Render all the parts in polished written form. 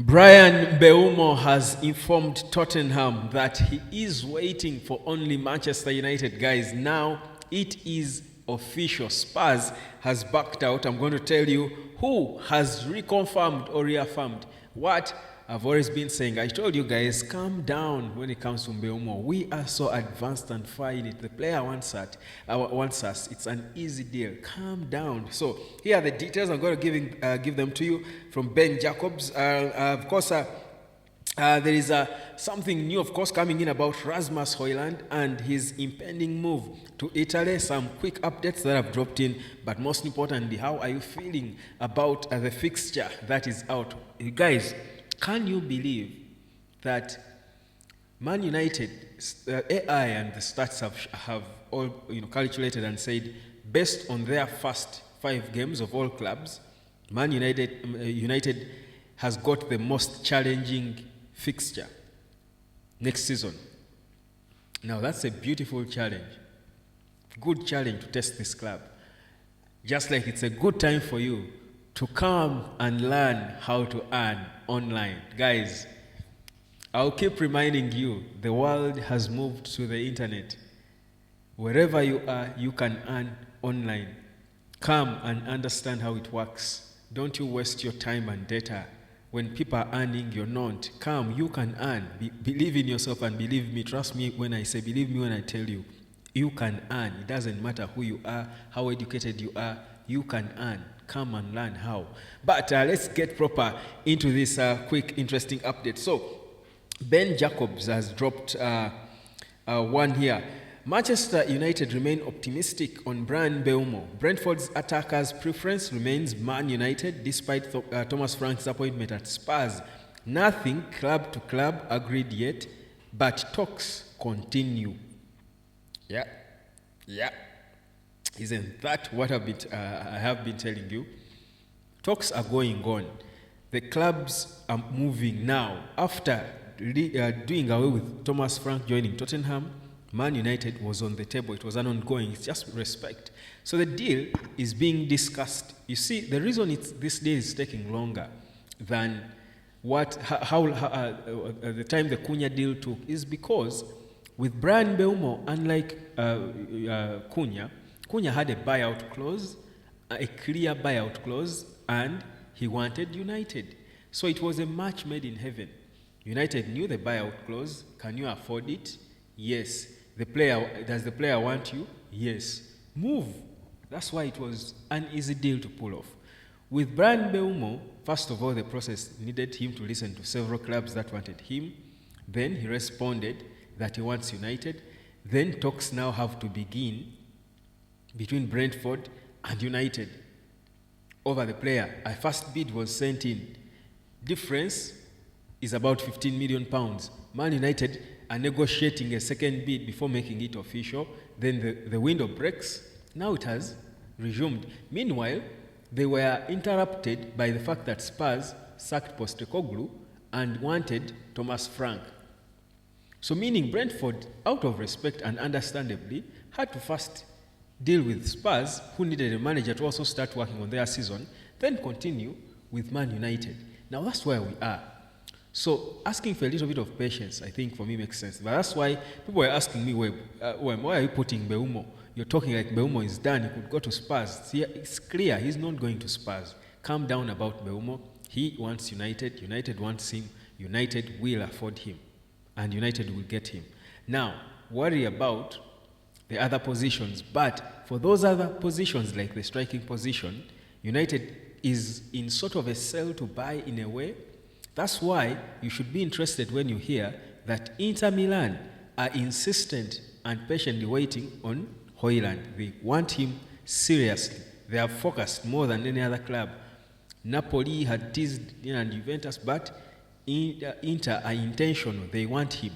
Brian Mbeumo has informed Tottenham that he is waiting for only Manchester United. Guys, now it is official. Spurs has backed out. I'm going to tell you who has reconfirmed or reaffirmed what I've always been saying. I told you guys, calm down when it comes to Mbeumo. We are so advanced and far in it. The player wants us. It's an easy deal. Calm down. So here are the details. I'm going to give them to you from Ben Jacobs. Of course, there is something new, of course, coming in about Rasmus Hojlund and his impending move to Italy. Some quick updates that have dropped in, but most importantly, how are you feeling about the fixture that is out? You guys, can you believe that Man United, AI and the stats have all calculated and said, based on their first 5 games of all clubs, Man United has got the most challenging fixture next season. Now that's a beautiful challenge. Good challenge to test this club. Just like it's a good time for you to come and learn how to earn online. Guys, I'll keep reminding you, the world has moved to the internet. Wherever you are, you can earn online. Come and understand how it works. Don't you waste your time and data. When people are earning, you're not. Come, you can earn. Believe in yourself and believe me. Trust me when I say, believe me when I tell you. You can earn. It doesn't matter who you are, how educated you are. You can earn. Come and learn how. But let's get proper into this quick, interesting update. So, Ben Jacobs has dropped one here. Manchester United remain optimistic on Brian Mbeumo. Brentford's attackers' preference remains Man United despite Thomas Frank's appointment at Spurs. Nothing club to club agreed yet, but talks continue. Yeah. Isn't that what I have been telling you? Talks are going on. The clubs are moving now. After doing away with Thomas Frank joining Tottenham, Man United was on the table. It was an ongoing. It's just respect. So the deal is being discussed. You see, the reason this deal is taking longer than the time the Cunha deal took is because with Brian Mbeumo, unlike Cunha had a buyout clause, a clear buyout clause, and he wanted United. So it was a match made in heaven. United knew the buyout clause. Can you afford it? Yes. Does the player want you? Yes. Move. That's why it was an easy deal to pull off. With Brian Mbeumo, first of all, the process needed him to listen to several clubs that wanted him. Then he responded that he wants United. Then talks now have to begin between Brentford and United over the player. A first bid was sent in. Difference is about £15 million. Man United are negotiating a second bid before making it official. Then the window breaks. Now it has resumed. Meanwhile, they were interrupted by the fact that Spurs sacked Postecoglou and wanted Thomas Frank. So meaning Brentford, out of respect and understandably, had to first deal with Spurs, who needed a manager to also start working on their season, then continue with Man United. Now that's where we are. So asking for a little bit of patience, I think, for me makes sense. But that's why people were asking me, why are you putting Mbeumo? You're talking like Mbeumo is done. He could go to Spurs. See, it's clear he's not going to Spurs. Calm down about Mbeumo. He wants United. United wants him. United will afford him. And United will get him. Now, worry about the other positions. But for those other positions, like the striking position, United is in sort of a sell to buy in a way. That's why you should be interested when you hear that Inter Milan are insistent and patiently waiting on Hojlund. They want him seriously. They are focused more than any other club. Napoli had teased and Juventus, but Inter are intentional. They want him.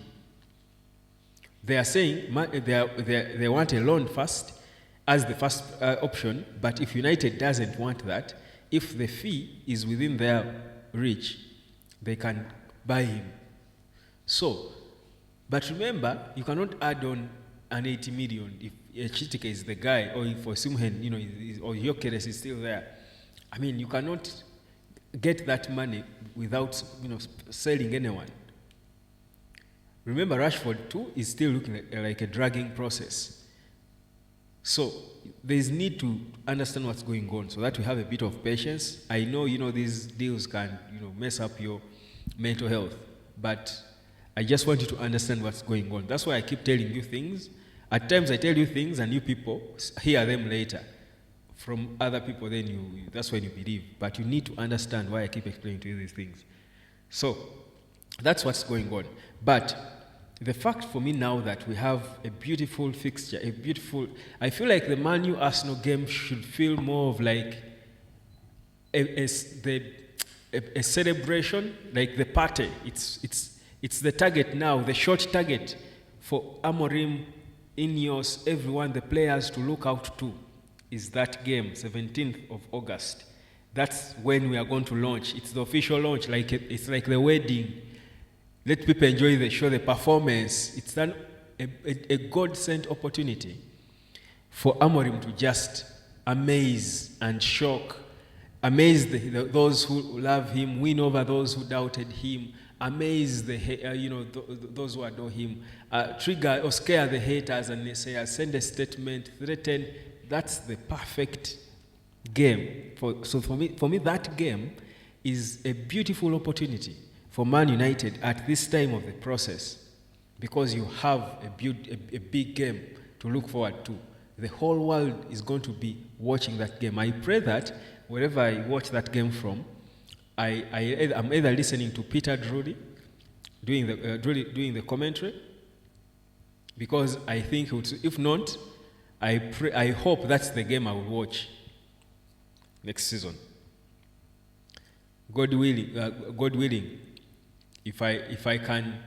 They are saying they want a loan first as the first option, but if United doesn't want that, if the fee is within their reach, they can buy him. So, but remember, you cannot add on an 80 million if Chitika is the guy, or if Osimhen, or Gyökeres is still there. I mean, you cannot get that money without selling anyone. Remember, Rashford too is still looking like a dragging process. So there's need to understand what's going on so that we have a bit of patience. I know, these deals can, mess up your mental health, but I just want you to understand what's going on. That's why I keep telling you things. At times I tell you things and you people hear them later from other people, then that's when you believe. But you need to understand why I keep explaining to you these things. So that's what's going on. But the fact for me now that we have a beautiful fixture, I feel like the Man U Arsenal game should feel more of like a celebration, like the party. It's the target now, the short target for Amorim, Ineos, everyone, the players to look out to is that game, 17th of August. That's when we are going to launch. It's the official launch, it's like the wedding. Let people enjoy the show, the performance. It's a God-sent opportunity for Amorim to just amaze and shock, amaze those who love him, win over those who doubted him, amaze those who adore him, trigger or scare the haters and naysayers, send a statement, threaten. That's the perfect game. So for me, that game is a beautiful opportunity for Man United at this time of the process, because you have a big game to look forward to. The whole world is going to be watching that game. I pray that wherever I watch that game from, I'm either listening to Peter Drury doing the commentary, because I think if not, I hope that's the game I will watch next season. God willing, if I can,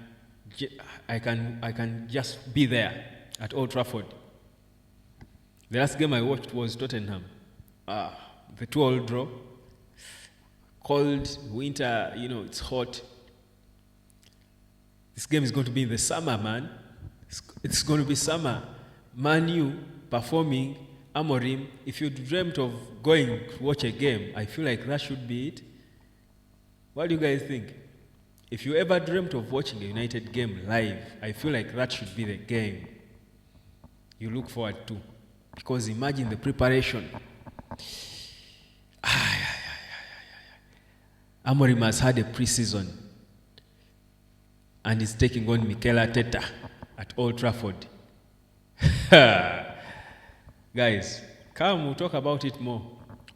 I can just be there at Old Trafford. The last game I watched was Tottenham. The 2-2 draw. Cold, winter, it's hot. This game is going to be in the summer, man. It's going to be summer. Man U performing, Amorim. If you dreamt of going to watch a game, I feel like that should be it. What do you guys think? If you ever dreamt of watching a United game live, I feel like that should be the game you look forward to. Because imagine the preparation. Amorim has had a pre-season and is taking on Mikel Arteta at Old Trafford. Guys, come, we'll talk about it more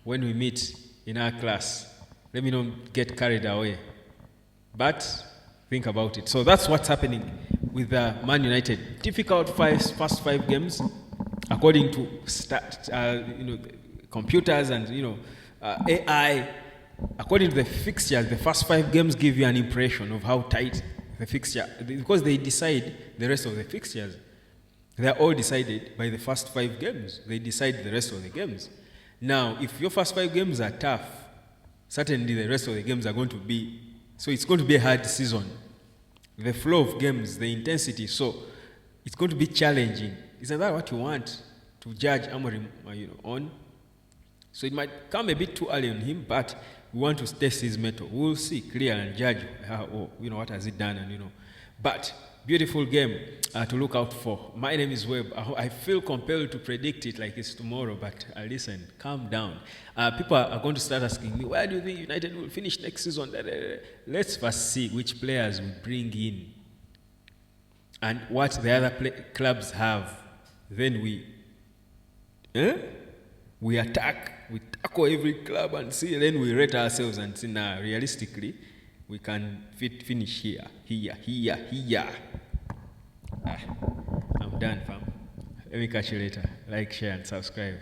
when we meet in our class. Let me not get carried away. But think about it. So that's what's happening with Man United. Difficult first 5 games, according to computers and AI. According to the fixtures, the first 5 games give you an impression of how tight the fixture, because they decide the rest of the fixtures. They are all decided by the first 5 games. They decide the rest of the games. Now, if your first 5 games are tough, certainly the rest of the games are going to be. So it's going to be a hard season. The flow of games, the intensity, so it's going to be challenging. Isn't that what you want to judge Amorim on? So it might come a bit too early on him, but we want to test his mettle. We'll see clear and judge what has he done, and But beautiful game to look out for. My name is Webb. I feel compelled to predict it like it's tomorrow, but listen, calm down. People are going to start asking me, where do you think United will finish next season? Let's first see which players we bring in and what the other clubs have. Then we attack, we tackle every club and see, then we rate ourselves and see, now realistically, we can finish here. I'm done, fam. Let me catch you later. Like, share, and subscribe.